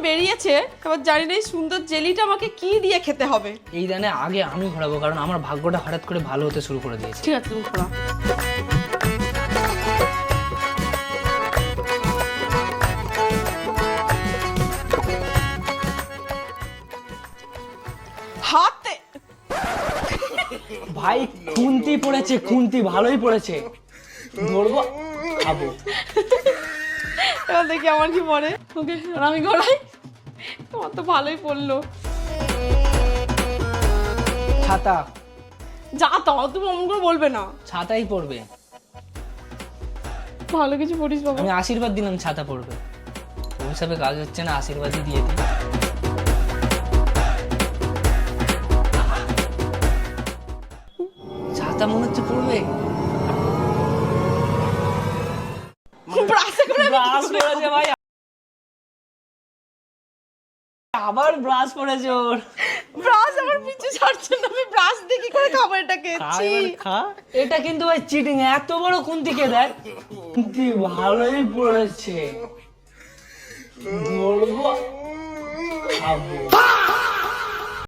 বেরিয়েছে, এবার জানি না এই সুন্দর জেলিটা আমাকে কি দিয়ে খেতে হবে। এই দানে আগে আমি ঘোরাবো, কারণ আমার ভাগ্যটা হঠাৎ করে ভালো হতে শুরু করে দিয়েছে। ঠিক আছে, তুমি ঘোরা। হাতে ভাই খুন্তি পড়েছে, খুন্তি ভালোই পড়েছে। ধরবো, খাবো। এবার দেখি আমার কি পড়ে। ওকে, আর আমি ঘোরাই। তোমার তো ভালোই পড়লো। ছাতা। যা তাও তুমি অমন করে বলবে না। ছাতাই পড়বে। ভালো কিছু পড়িস বাবা। আমি আশীর্বাদ দিলাম ছাতা পড়বে। ওই হিসাবে কাজ হচ্ছে না, আশীর্বাদই দিয়ে দিই। ছাতা মনে হচ্ছে পড়বে। ব্রাশে করে ব্রাশ পড়েছে ভাই, আবার ব্রাশ পড়েছে ওর। ব্রাশ আমার পিছু ছাড়ছে না, আমি ব্রাশ দিয়ে কি করে খাবো এটাকে? এটা কিন্তু ভাই চিটিং। এত বড় খুন্তি কে দেয়? খুন্তি ভালোই পড়েছে। ধরবো, খাবো।